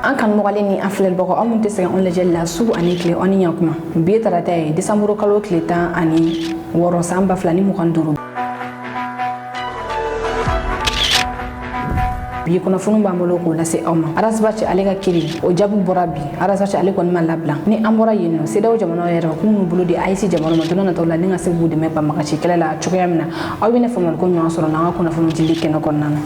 an kan mɔgɔlen ni an filɛli bɔkɔ an mun tɛ sɛgɛn an lajɛli la su ani tile an ni ɲakuma bi ye tarata ye desanburu kalo tile 16 san 2025 bi kunnafoni b'an bolo k'o lase aw ma arasbaci ale ka kiri o jaabi bɔra bi arasbaci ale kɔni ma labila ni an bɔra yen nɔ CEDEAO jamanaw yɛrɛ k'u n'u bolo di AES jamanaw ma don nataw la ni ka se k'u dɛmɛ banbagaci kɛlɛ la cogoya min na aw bɛ ne faamuyali ko ɲɔgɔn sɔrɔ n'an ka kunnafoni dili kɛnɛ kɔnɔna na.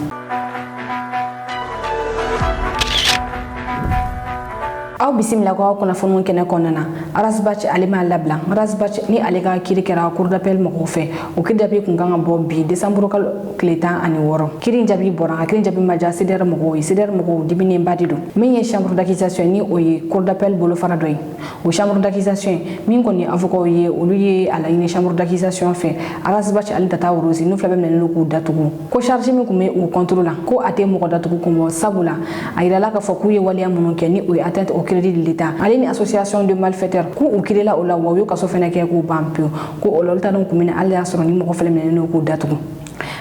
aw bisimila ko aw kunnafoni kɛnɛ kɔnɔna na arasbaci ale ma labila arasbaci ni ale ka kiri kɛra cour d'appel mɔgɔw fɛ o kiri jaabi kun kan ka bɔ bi desanburu kalo tile 16 kiri jaabi bɔra a kiri jaabi ma ja CEDEAO mɔgɔw ye CEDEAO mɔgɔw diminenba de don min ye chambre d'accusation ni o ye cour d'appel bolofara dɔ ye o chambre d'accusation min kɔni avocat ye olu ye a laɲini chambre d'accusation fɛ arasbaci ale tata worosi n'u fila bɛ minɛlen k'u datugu ko charge min kun bɛ u contrôle la ko a tɛ mɔgɔ datugu kun bɔ sabula a yirala k'a fɔ k'u ye waleya minnu kɛ ni o ye atteinte au crédit de l'État ale ni association de malfaiteurs k'u u kirila o la wa u y'u kaso fɛnɛ kɛ k'u ban pewu ko o la olu ta dɔn kun minɛ ale y'a sɔrɔ ni mɔgɔ fɛnɛ minɛlen k'u datugu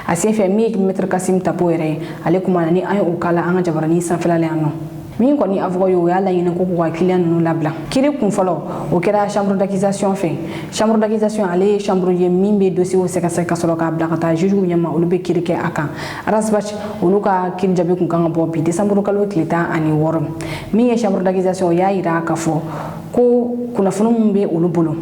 a sen fɛ min ye maître Kasim Tapo yɛrɛ ye ale kuma na ni an ye o kala an ka jabaranin sanfɛla la yan nɔ min kɔni avocat ye o y'a laɲini ko k'u ka client ninnu labila kiri kun fɔlɔ o kɛra chambre d'accusation fɛ chambre d'accusation ale ye chambre ye min bɛ dossier sɛgɛsɛgɛ ka sɔrɔ k'a bila ka taa juge ɲɛma olu bɛ kiri kɛ a kan arasbaci olu ka kiri jaabi kun kan ka bɔ bi desanburu kalo tile 16 min ye chambre d'accusation o y'a yira k'a fɔ ko kunnafoni min bɛ olu bolo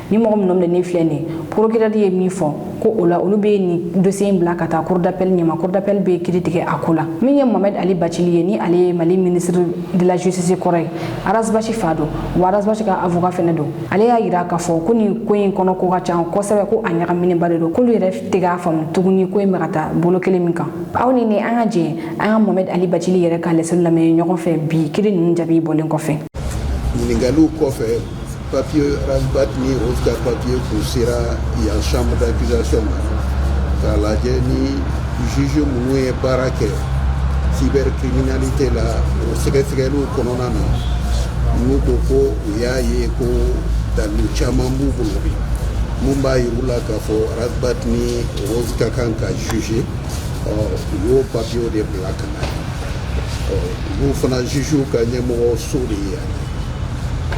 ni mɔgɔ minnu minɛ ne filɛ nin procureur ye min fɔ ko o la olu bɛ nin dossier in bila ka taa cour d'appel ɲɛma cour d'appel bɛ kiiri tigɛ a ko la min ye Mohamed Ali Bacili ye ni ale ye Mali ministre de la justice kɔrɔ ye arasbaci fa don wa arasbaci ka avocat fɛnɛ don ale y'a yira k'a fɔ ko nin ko in kɔnɔ ko ka ca kosɛbɛ ko a ɲagaminenba de don k'olu yɛrɛ tɛ k'a faamu tuguni ko in bɛ ka taa bolo kelen min kan aw ni ne an ka jɛ an ka Mohamed Ali Bacili yɛrɛ ka lɛsɛli lamɛn ɲɔgɔn fɛ bi kiiri ninnu jaabi bɔlen kɔfɛ. ɲininkaliw kɔfɛ papier arasbaci ni o ka papier kun sera yan chambre d'accusation k'a lajɛ ni juge minnu ye baara kɛ cybercriminalité la o sɛgɛsɛgɛliw kɔnɔna na n'u ko ko u y'a ye ko dalilu caman b'u bolo mun b'a yir'u la k'a fɔ arasbaci ni Rose ka kan ka juger u y'o papier de bila ka na olu fana jugew ka ɲɛmɔgɔ so de ye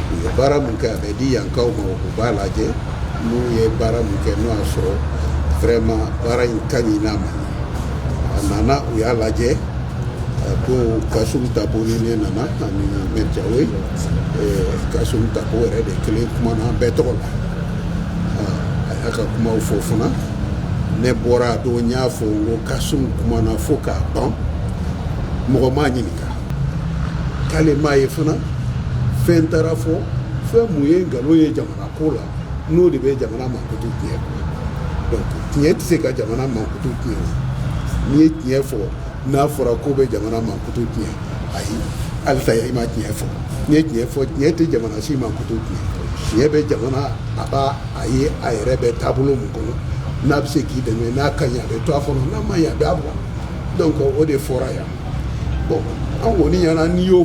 u ye baara mun kɛ a bɛ di yankaw ma u b'a lajɛ n'u ye baara mun kɛ n'o y'a sɔrɔ vraiment baara in ka ɲi n'a ma a nana u y'a lajɛ ko Kasum Tapo ni ne nana ani Ahmed Jawe Kasum Tapo yɛrɛ de kelen kumana bɛɛ tɔgɔ la a y'a ka kumaw fɔ fana ne bɔra a don n y'a fɔ n ko Kasum kumana fo k'a ban mɔgɔ m'a ɲininka k'ale m'a ye fana fɛn taara fɔ fɛn mun ye nkalon ye jamana ko la n'o de bɛ jamana mankutu tiɲɛ donc tiɲɛ tɛ se ka jamana mankutu tiɲɛ n'i ye tiɲɛ fɔ n'a fɔra ko bɛ jamana mankutu tiɲɛ ayi halisa i ma tiɲɛ fɔ n'i ye tiɲɛ fɔ tiɲɛ tɛ jamana si mankutu tiɲɛ tiɲɛ bɛ jamana a b'a a ye a yɛrɛ bɛ taabolo mun kɔnɔ n'a bɛ se k'i dɛmɛ n'a ka ɲi a bɛ to a kɔnɔ n'a ma ɲi a bɛ a bɔ donc o de fɔra yan bon an kɔni ɲɛna n'i y'o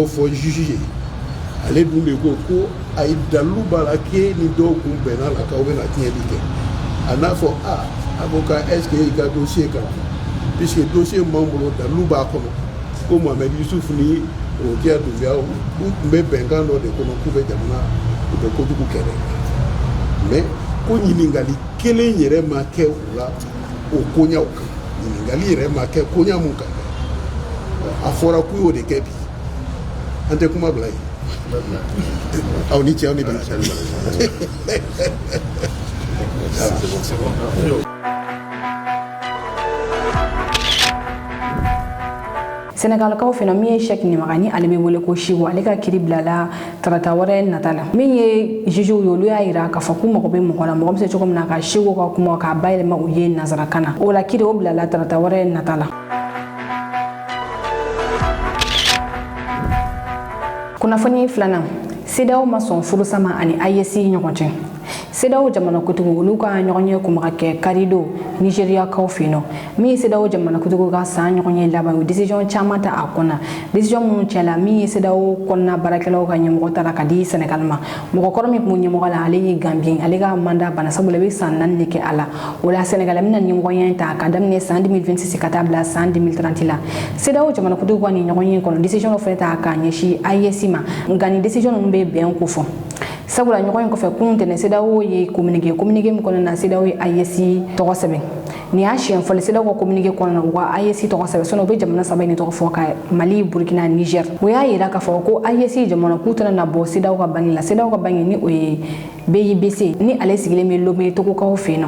fɔ juge ye ale dun de ko a ye dalilu b'a la k'e ni dɔw kun bɛnna la k'aw bɛna tiɲɛli kɛ a n'a fɔ avocat est-ce que i ka dossier kalan puisque dossier min b'an bolo dalilu b'a kɔnɔ ko Mohamed Yusuf ni Rodia Doumbia u tun bɛ bɛnkan dɔ de kɔnɔ k'u bɛ jamana u bɛ kojugu kɛ dɛ mais ko ɲininkali kelen yɛrɛ ma kɛ u la o koɲaw kan ɲininkali yɛrɛ ma kɛ koɲa mun kan a fɔra k'u y'o de kɛ bi an tɛ kuma bila yen aw ni cɛ aw ni bɛn Senegalkaw fɛnɛ min ye Cheikh Nimaga ni ale bɛ wele ko Chibo ale ka kiri bilala tarata wɛrɛ nata la min ye jugew ye olu y'a yira k'a fɔ k'u mago bɛ mɔgɔ la mɔgɔ bɛ se cogo min na ka Chibo ka kuma k'a bayɛlɛma u ye nanzarakan na o la kiri o bilala tarata wɛrɛ nata la. Kunnafoni filanan CEDEAO ma sɔn furusama ani AES ɲɔgɔn cɛ CEDEAO jamana kutugu olu ka ɲɔgɔn ye kuma kɛ karido Nigeria kaw fino mi CEDEAO jamana kutugu ka san ɲɔgɔn ye laban décision caman ta a kɔnɔ décision minnu cɛla mi CEDEAO kɔnɔna baarakɛlaw ka ɲɛmɔgɔ taara ka di Senegal ma mɔgɔ kɔrɔ min kun ɲɛmɔgɔ la ale ye Gambien ale ka mandat bana sabula bɛ san 4 de kɛ a la o la Senegal bɛna ɲɛmɔgɔya ta ka daminɛ san 2026 ka taa bila san 2030 la CEDEAO jamana kutugu ka ni ɲɔgɔn ye kɔnɔ décision dɔ fɛnɛ ta ka ɲɛsin IEC ma nka ni décision ninnu bɛ bɛn ko fɔ sabula ɲɔgɔn in kɔfɛ kun tɛnɛ CEDEAO ye communiqué min kɔnɔna CEDEAO ye IEC tɔgɔ sɛbɛn ni y'a siɲɛ fɔlɔ CEDEAO ka communiqué kɔnɔna u ka IEC tɔgɔ sɛbɛn sɔnni u bɛ jamana saba in tɔgɔ fɔ ka Mali Burkina Niger o y'a yira k'a fɔ ko IEC jamana k'u tɛna na bɔ CEDEAO ka bangi la CEDEAO ka bangi ni o ye BIBC ni ale sigilen bɛ Lomé Togokaw fɛ yen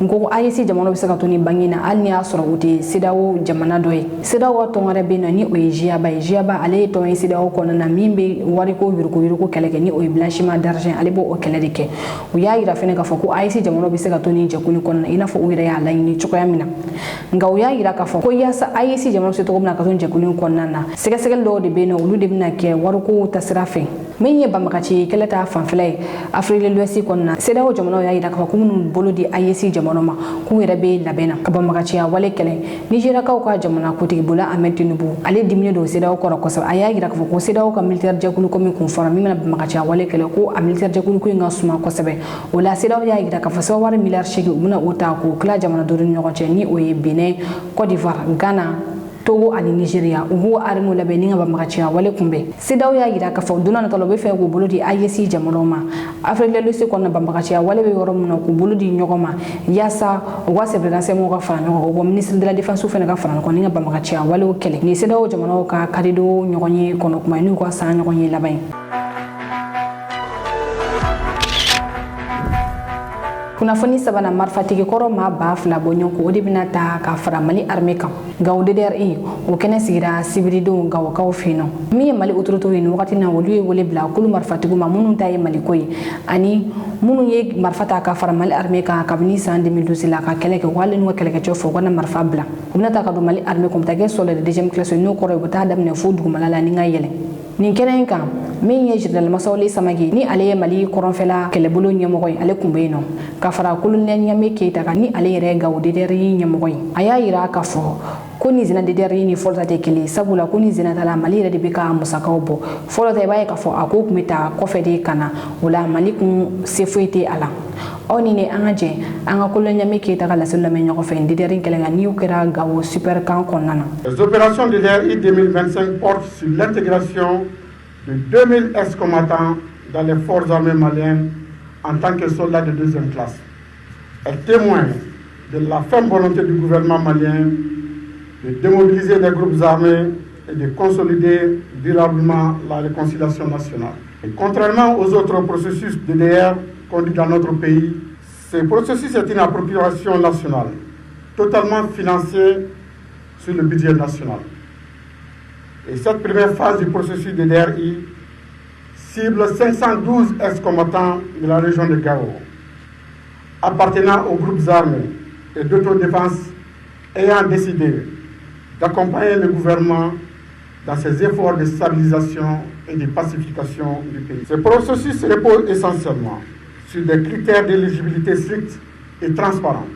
nɔ ko IEC jamana bɛ se ka to ni bangi na hali ni y'a sɔrɔ u tɛ CEDEAO jamana dɔ ye CEDEAO ka tɔn wɛrɛ bɛ yen nɔ ni o ye GIABA ye GIABA ale ye tɔn ye CEDEAO kɔnɔna min bɛ wariko yuruku kɛlɛ kɛ ni o ye blanchiment d'argent ale b'o kɛlɛ de kɛ u y'a yira fɛnɛ k'a fɔ ko IEC jamana bɛ se ka to ni jɛkulu kɔnɔna i n'a fɔ u yɛrɛ y'a laɲini cogoya min na nka u y'a yira k'a fɔ ko yaasa IEC jamana bɛ se cogo min na ka to jɛkulu kɔnɔna na sɛgɛsɛgɛli dɔw de bɛ yen nɔ olu de bɛna kɛ wariko tasira fɛ min ye banbagaci kɛlɛ ta fanfɛla ye Afrique de l'Ouest kɔnɔna CEDEAO jamana y'a yira k'a fɔ ko minnu bolo di IEC jamana ma k'u yɛrɛ bɛ labɛn na ka banbagaciya wale kɛlɛ Nigérakaw ka jamana kutigi Bola Ahmed Tinubu ale diminen don CEDEAO kɔrɔ kosɛbɛ a y'a yira k'a fɔ ko CEDEAO ka militaire jɛkulu ko min kun fɔra min bɛna banbagaciya wale kɛlɛ ko a militaire jɛkulu ko in ka suma kosɛbɛ o la CEDEAO y'a yira k'a fɔ sɛbɛnwari miliyari 8 u bɛna o ta k'o tila jamana duuru ni ɲɔgɔn cɛ ni o ye Benin Côte d'Ivoire Ghana Togo ani Nigeria u b'u armée labɛn ni ka banbagaciya wale kunbɛn CEDEAO y'a yira k'a fɔ don n'a nataw la u bɛ fɛ k'u bolo di IEC jamanaw ma Afrique de l'Ouest kɔnɔna banbagaciya wale bɛ yɔrɔ min na k'u bolo di ɲɔgɔn ma yaasa u ka sɛbɛnnansɛnw ka fara ɲɔgɔn kan wa ministre de la défense fɛnɛ ka fara ɲɔgɔn kan ni ka banbagaciya walew kɛlɛ ni CEDEAO jamanaw ka karido ɲɔgɔn ye kɔnɔ kuma n'u ka san ɲɔgɔn ye laban ye kunnafoni sabanan marifatigi kɔrɔ maa 2000 bɔ ɲɔgɔn kɔ o de bɛna ta ka fara Mali armée kan Gao DDRI o kɛnɛ sigira Sibiridenw Gawokaw fɛ yen nɔ min ye Mali autorité ye nin wagati na olu ye wele bila kulu marifatigiw ma minnu ta ye Mali ko ye ani minnu ye marifa ta ka fara Mali armée kan kabini san 2012 la ka kɛlɛ kɛ wale n'u ka kɛlɛkɛcɛw fɔ u ka na marifa bila u bɛna ta ka don Mali armée kɔnɔ u bɛ taa kɛ soldat de deuxième classe n'o kɔrɔ ye u bɛ taa daminɛ fo dugumala la ni ka yɛlɛ nin kɛnɛ in kan min ye général Masaweli Samake ni ale ye Mali kɔrɔnfɛla kɛlɛbolo ɲɛmɔgɔ ye ale kun bɛ yen nɔ ka fara colonel Ɲame Keyita kan ni ale yɛrɛ Gao DDRI ɲɛmɔgɔ ye a y'a yira k'a fɔ ko ni zina DDRI ni fɔlɔ ta tɛ kelen sabula ko ni zina ta la Mali yɛrɛ de bɛ ka musakaw bɔ fɔlɔ ta i b'a ye k'a fɔ a ko tun bɛ taa kɔfɛ de ka na o la Mali kun se foyi tɛ a la aw ni ne an ka jɛ an ka colonel Ɲame Keyita ka laseli lamɛn ɲɔgɔn fɛ DDRI kɛlɛ kan n'i kɛra Gao super camp kɔnɔna na. Les opérations DDRI 2025 portent sur l'intégration de 2000 ex-combattants dans les forces armées maliennes en tant que soldats de deuxième classe. Elle témoigne de la ferme volonté du gouvernement malien de démobiliser les groupes armés et de consolider durablement la réconciliation nationale. Et contrairement aux autres processus DDR conduits dans notre pays, ce processus est une appropriation nationale, totalement financée sur le budget national. Et cette première phase du processus de DDRI cible 512 ex-combattants de la région de Gao, appartenant aux groupes armés et d'autodéfense ayant décidé d'accompagner le gouvernement dans ses efforts de stabilisation et de pacification du pays. Ce processus repose essentiellement sur des critères d'éligibilité stricts et transparents,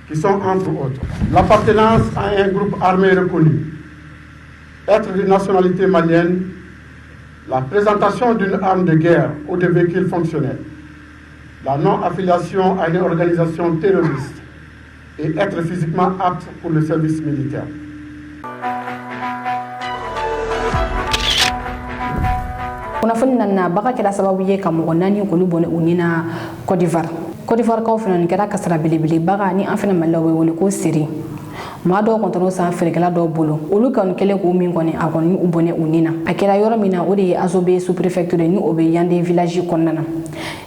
qui sont entre autres l'appartenance à un groupe armé reconnu, être de nationalité malienne, la présentation d'une arme de guerre ou de véhicules fonctionnels, la non-affiliation à une organisation terroriste et être physiquement apte pour le service militaire. kunnafoni nana baga kɛra sababu ye ka mɔgɔ 4 k'olu bɔnɛ u ni na Côte d'Ivoire Côte d'Ivoire kaw fana nin kɛra kasara belebele baga ni an fana Malilaw bɛ wele ko seri maa dɔw kɔntɔrɔ san feerekɛla dɔw bolo olu kɔni kɛlen k'u min kɔni a kɔni u bɔnɛ u ni na a kɛra yɔrɔ min na o de ye Azobe sous-préfecture ni o bɛ Yandé village kɔnɔna na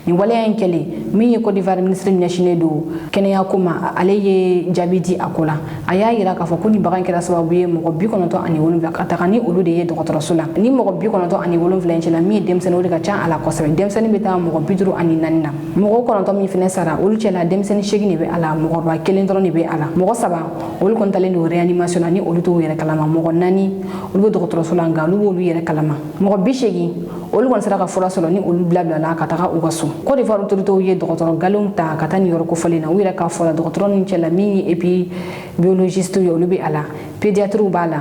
nin waleya in kɛlen min ye Côte d'Ivoire ministre ɲɛsinnen don kɛnɛya ko ma ale ye jaabi di a ko la a y'a yira k'a fɔ ko nin baga in kɛra sababu ye mɔgɔ 97 ka taga ni olu de ye dɔgɔtɔrɔso la ni mɔgɔ 97 in cɛla min ye denmisɛnnin o de ka ca a la kosɛbɛ denmisɛnnin bɛ taa mɔgɔ 54 na mɔgɔ 9 min fɛnɛ sara olu cɛla denmisɛnnin 8 de bɛ a la mɔgɔkɔrɔba 1 dɔrɔn de bɛ a la mɔgɔ 3 olu kɔni kɔni talen don réanimation na ni olu t'u yɛrɛ kalama mɔgɔ 4 olu bɛ dɔgɔtɔrɔso la nka olu b'olu yɛrɛ kalama mɔgɔ 80 olu kɔni sera ka fura sɔrɔ ni olu bilabilala ka taga u ka so Côte d'Ivoire autorités ye dɔgɔtɔrɔ galenw ta ka taa nin yɔrɔ kofɔlen na u yɛrɛ k'a fɔ la dɔgɔtɔrɔ ninnu cɛla min ye biologiste ye olu bɛ a la pédiatre b'a la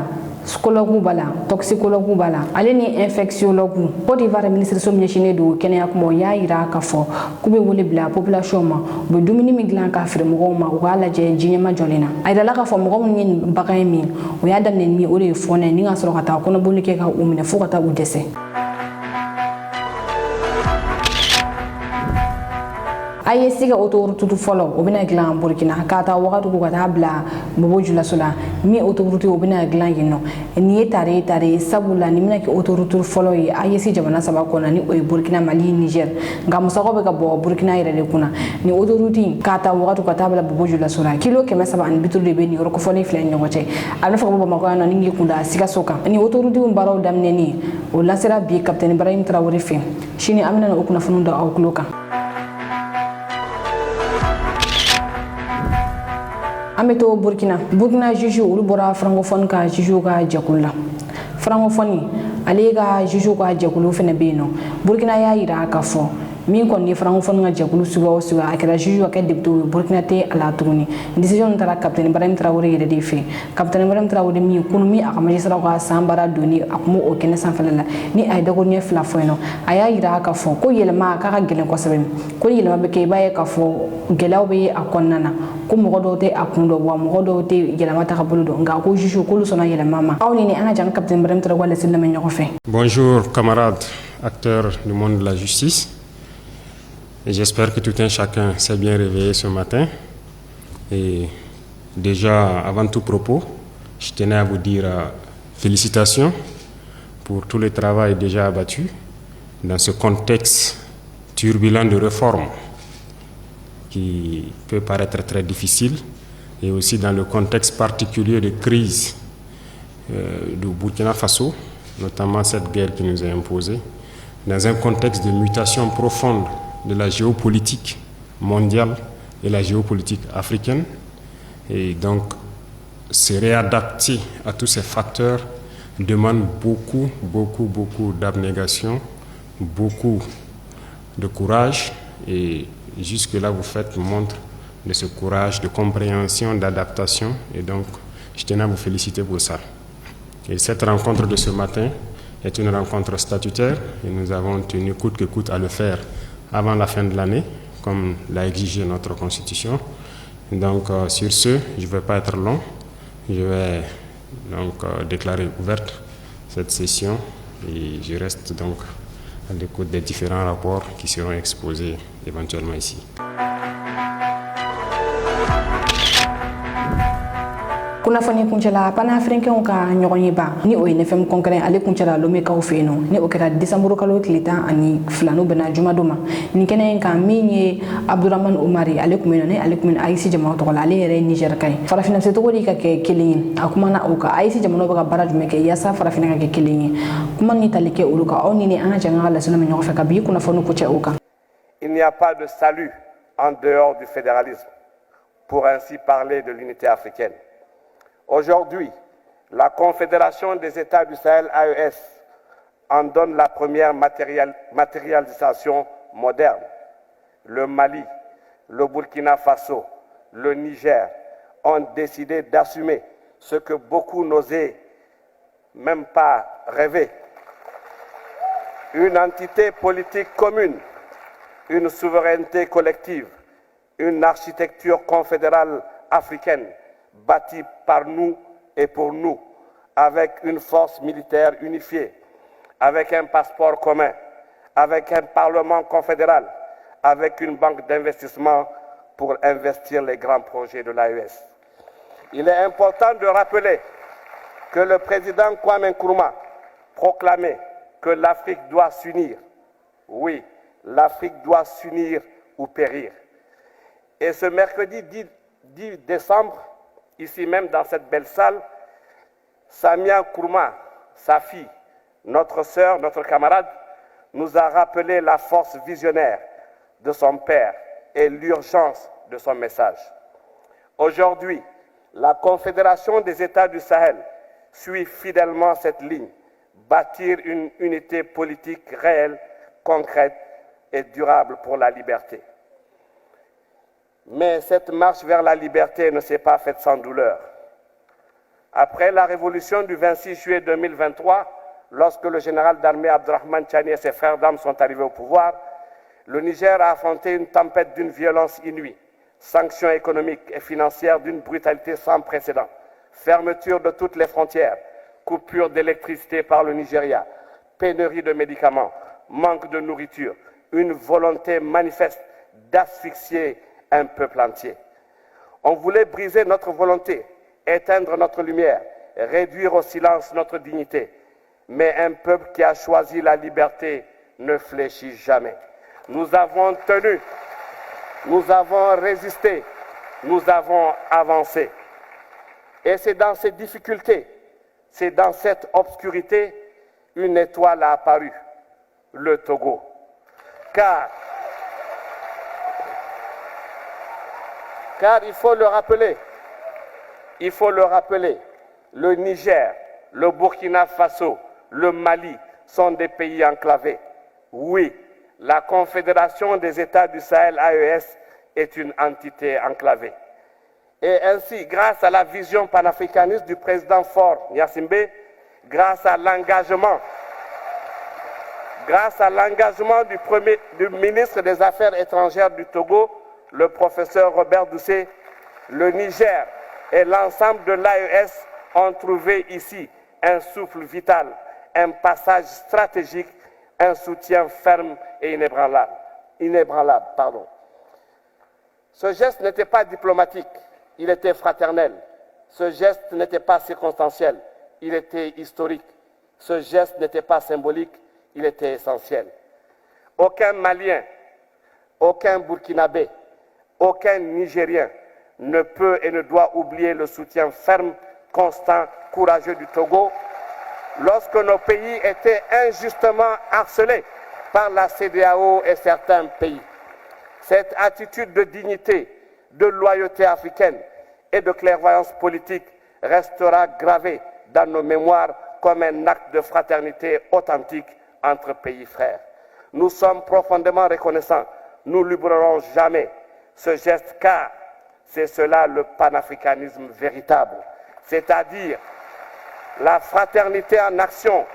psychologue b'a la toxicologue b'a la ale ni infectiologue Côte d'Ivoire ministre so ɲɛsinnen don kɛnɛya kuma o y'a yira k'a fɔ k'u bɛ wele bila population ma u bɛ dumuni min dilan k'a feere mɔgɔw ma u k'a lajɛ diɲɛma jɔlen na a yirala k'a fɔ mɔgɔ minnu ye nin bagan ye min o y'a daminɛ ni o de ye fɔnɛ ye ni ka sɔrɔ ka taa kɔnɔboli kɛ ka u minɛ fo ka taa u dɛsɛ a ye siga autoroute fɔlɔ o bɛna dilan Burkina k'a taa Ouagadougou ka taa bila Bobo Dioulasso la min autoroute o bɛna dilan yen nɔ nin ye tare sabula nin bɛna kɛ autoroute fɔlɔ ye AES jamana 3 kɔnɔ ni o ye Burkina Mali Niger nka musakaw bɛ ka bɔ Burkina yɛrɛ de kunna ni autoroute k'a taa Ouagadougou ka taa bila Bobo Dioulasso la kilo 750 de bɛ nin yɔrɔ kofɔlen filɛ ni ɲɔgɔn cɛ a bɛ fɔ ka bɔ Bamakɔ yan nɔ ni k'i kunda Sikaso kan ni autoroute baaraw daminɛni o lasera bi capitaine Ibrahim Traoré fɛ sini an bɛna o kunnafoniw da aw tulo kan an bɛ to Burkina juge olu bɔra francophone ka juge ka jɛkulu la francophone ale ka juge ka jɛkulu fɛnɛ bɛ yen nɔ Burkina y'a yira k'a fɔ min kɔni ye francophone ka jɛkulu suguya o suguya a kɛra juge ka kɛ député ye Burkina tɛ a la tuguni décision taara capitaine Ibrahim Traoré yɛrɛ de fɛ capitaine Ibrahim Traoré min kunun min a ka magistrat ka san baara donni a kun b'o kɛnɛ sanfɛla la ni a ye dakuruɲɛ 2 fɔ yen nɔ a y'a yira k'a fɔ ko yɛlɛma k'a ka gɛlɛn kosɛbɛ ko ni yɛlɛma bɛ kɛ i b'a ye k'a fɔ gɛlɛyaw bɛ ye a kɔnɔna na ko mɔgɔ dɔw tɛ a kun dɔn wa mɔgɔ dɔw tɛ yɛlɛma ta ka bolo dɔn nka ko juge k'olu sɔnna yɛlɛma ma aw ni an ka jan capitaine Ibrahim Traoré laseli lamɛn ɲɔgɔn fɛ. Bonjour camarades acteurs du monde de la justice. Et j'espère que tout un chacun s'est bien réveillé ce matin. Et déjà, avant tout propos, je tenais à vous dire félicitations pour tout le travail déjà abattu dans ce contexte turbulent de réforme qui peut paraître très difficile et aussi dans le contexte particulier de crise du Burkina Faso, notamment cette guerre qui nous est imposée, dans un contexte de mutation profonde de la géopolitique mondiale et la géopolitique africaine. Et donc, se réadapter à tous ces facteurs demande beaucoup d'abnégation, beaucoup de courage. Et jusque-là, vous faites montre de ce courage, de compréhension, d'adaptation. Et donc, je tenais à vous féliciter pour ça. Et cette rencontre de ce matin est une rencontre statutaire et nous avons tenu coûte que coûte à le faire avant la fin de l'année, comme l'a exigé notre Constitution. Donc, sur ce, je ne vais pas être long. Je vais donc déclarer ouverte cette session et je reste donc à l'écoute des différents rapports qui seront exposés éventuellement ici. kunnafoni kuncɛla panafricain ka ɲɔgɔn ye ba ni o ye nfm concret ale kuncɛla lomekaw fɛ yen nɔ ni o kɛra décembre kalo tile 12 n'o bɛnna jumado ma nin kɛnɛ in kan min ye Abdourahmane Oumari ale kun bɛ yen nɔ ni ale kun bɛ AES jamana tɔgɔ la ale yɛrɛ ye Niger ka ye farafina se tɔgɔ de ka kɛ kelen ye a kumana o kan AES jamana bɛ ka baara jumɛn kɛ yaasa farafina ka kɛ kelen ye kuma ni tali kɛ olu kan aw ni an ka jɛn ka lasɛnɛ ɲɔgɔn fɛ ka bi kunnafoni kuncɛ o kan. Il n'y a pas de salut en dehors du fédéralisme, pour ainsi parler de l'unité africaine. Aujourd'hui, la Confédération des États du Sahel, AES, en donne la première matérialisation moderne. Le Mali, le Burkina Faso, le Niger ont décidé d'assumer ce que beaucoup n'osaient même pas rêver. Une entité politique commune, une souveraineté collective, une architecture confédérale africaine bâtie par nous et pour nous, avec une force militaire unifiée, avec un passeport commun, avec un parlement confédéral, avec une banque d'investissement pour investir les grands projets de l'AES. Il est important de rappeler que le président Kwame Nkrumah proclamait que l'Afrique doit s'unir. Oui, l'Afrique doit s'unir ou périr. Et ce mercredi 10 décembre, ici même dans cette belle salle, Samia Nkrumah, sa fille, notre sœur, notre camarade, nous a rappelé la force visionnaire de son père et l'urgence de son message. Aujourd'hui, La Confédération des États du Sahel suit fidèlement cette ligne, bâtir une unité politique réelle, concrète et durable pour la liberté. Mais cette marche vers la liberté ne s'est pas faite sans douleur. Après la révolution du 26 juillet 2023, lorsque le général d'armée Abdurrahman Chani et ses frères d'armes sont arrivés au pouvoir, le Niger a affronté une tempête d'une violence inouïe, sanctions économiques et financières d'une brutalité sans précédent, fermeture de toutes les frontières, coupure d'électricité par le Nigeria, pénurie de médicaments, manque de nourriture, une volonté manifeste d'asphyxier un peuple entier. On voulait briser notre volonté, éteindre notre lumière, réduire au silence notre dignité. Mais un peuple qui a choisi la liberté ne fléchit jamais. Nous avons tenu, nous avons résisté, nous avons avancé. Et c'est dans ces difficultés, c'est dans cette obscurité, une étoile a apparu, le Togo. Car il faut le rappeler, le Niger, le Burkina Faso, le Mali sont des pays enclavés. Oui, la Confédération des États du Sahel, AES, est une entité enclavée. Et ainsi, grâce à la vision panafricaniste du président Faure Gnassingbé, grâce à l'engagement du ministre des Affaires étrangères du Togo, le professeur Robert Doucet, le Niger et l'ensemble de l'AES ont trouvé ici un souffle vital, un passage stratégique, un soutien ferme et inébranlable. Ce geste n'était pas diplomatique, il était fraternel. Ce geste n'était pas circonstanciel, il était historique. Ce geste n'était pas symbolique, il était essentiel. Aucun Malien, aucun Burkinabé, aucun Nigérien ne peut et ne doit oublier le soutien ferme, constant, courageux du Togo lorsque nos pays étaient injustement harcelés par la CEDEAO et certains pays. Cette attitude de dignité, de loyauté africaine et de clairvoyance politique restera gravée dans nos mémoires comme un acte de fraternité authentique entre pays frères. Nous sommes profondément reconnaissants. Nous n'oublierons jamais ce geste car c'est cela le panafricanisme véritable, c'est-à-dire la fraternité en action,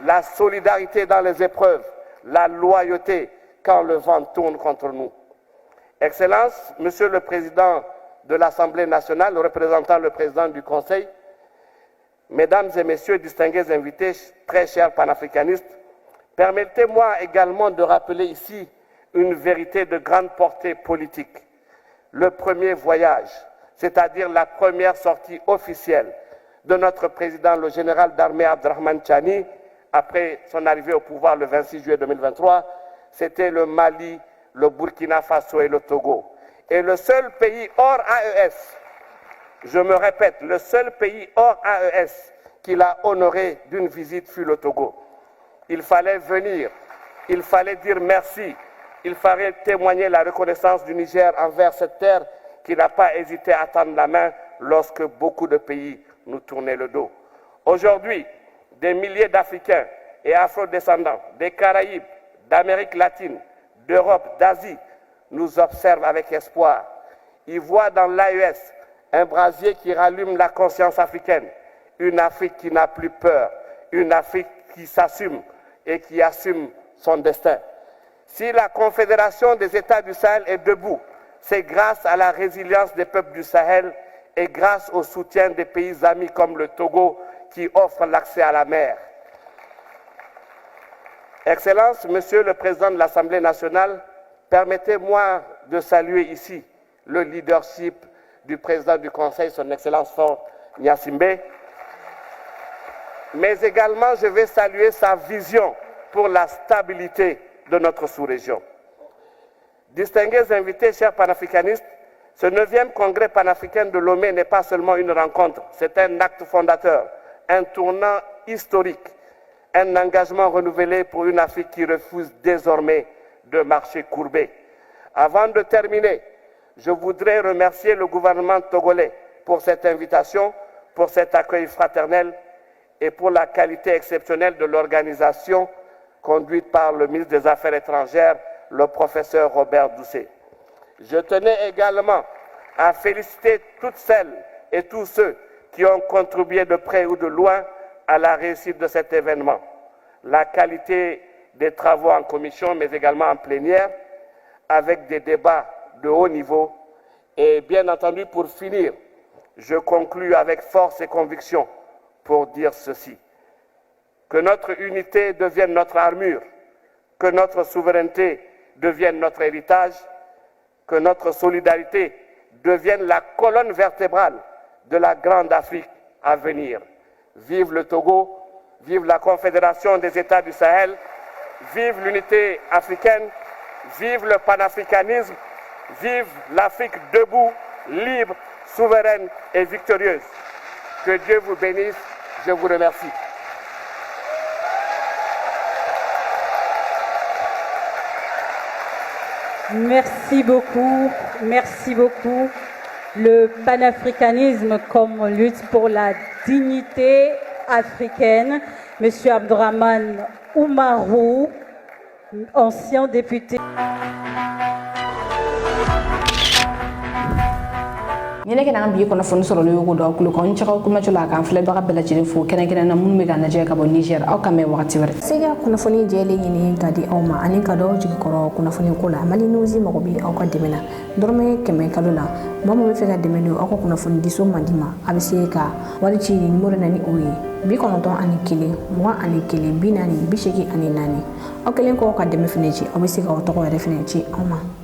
la solidarité dans les épreuves, la loyauté quand le vent tourne contre nous. Excellences, Monsieur le Président de l'Assemblée nationale, représentant le Président du Conseil, Mesdames et Messieurs, distingués invités, très chers panafricanistes, permettez-moi également de rappeler ici une vérité de grande portée politique. Le premier voyage, c'est-à-dire la première sortie officielle de notre président, le général d'armée Abdurrahman Chani, après son arrivée au pouvoir le 26 juillet 2023, c'était le Mali, le Burkina Faso et le Togo. Et le seul pays hors AES, je me répète, le seul pays hors AES qu'il a honoré d'une visite fut le Togo. Il fallait venir, il fallait dire merci, il fallait témoigner la reconnaissance du Niger envers cette terre qui n'a pas hésité à tendre la main lorsque beaucoup de pays nous tournaient le dos. Aujourd'hui, des milliers d'Africains et Afro-descendants, des Caraïbes, d'Amérique latine, d'Europe, d'Asie, nous observent avec espoir. Ils voient dans l'AES un brasier qui rallume la conscience africaine, une Afrique qui n'a plus peur, une Afrique qui s'assume et qui assume son destin. Si la Confédération des États du Sahel est debout, c'est grâce à la résilience des peuples du Sahel et grâce au soutien des pays amis comme le Togo qui offrent l'accès à la mer. Excellences, Monsieur le Président de l'Assemblée nationale, permettez-moi de saluer ici le leadership du Président du Conseil, son Excellence Faure Gnassingbé, mais également je vais saluer sa vision pour la stabilité de notre sous-région. Distingués invités, chers panafricanistes, ce 9e congrès panafricain de Lomé n'est pas seulement une rencontre, c'est un acte fondateur, un tournant historique, un engagement renouvelé pour une Afrique qui refuse désormais de marcher courbé. Avant de terminer, je voudrais remercier le gouvernement togolais pour cette invitation, pour cet accueil fraternel et pour la qualité exceptionnelle de l'organisation conduite par le ministre des Affaires étrangères, le professeur Robert Doucet. Je tenais également à féliciter toutes celles et tous ceux qui ont contribué de près ou de loin à la réussite de cet événement. La qualité des travaux en commission, mais également en plénière, avec des débats de haut niveau. Et bien entendu, pour finir, je conclus avec force et conviction pour dire ceci. Que notre unité devienne notre armure, que notre souveraineté devienne notre héritage, que notre solidarité devienne la colonne vertébrale de la grande Afrique à venir. Vive le Togo, vive la Confédération des États du Sahel, vive l'unité africaine, vive le panafricanisme, vive l'Afrique debout, libre, souveraine et victorieuse. Que Dieu vous bénisse, je vous remercie. Merci beaucoup, merci beaucoup. Le panafricanisme comme lutte pour la dignité africaine. Monsieur Abdourahmane Oumarou, ancien député. ñene ke na bi ko na fon soro le yugo do ko on chaka ko ma chula kan fle ba bela jere fo kene kene na mun me ga na je ka bo Niger aw kame wakati were sega kuna foni jele nyini kadi awma anin ka do jigi koro kuna foni kula mali nuzi mako bi aw ka demena dorme keme kaluna mamo be fega demeno aw ko kuna foni diso mandima abise ka wali ci numéro nani oyi bi kono ton ani kile mo ani kile binani bisheki ani nani aw kelen ko ka deme fene ci abise ka o to ko re fene ci awma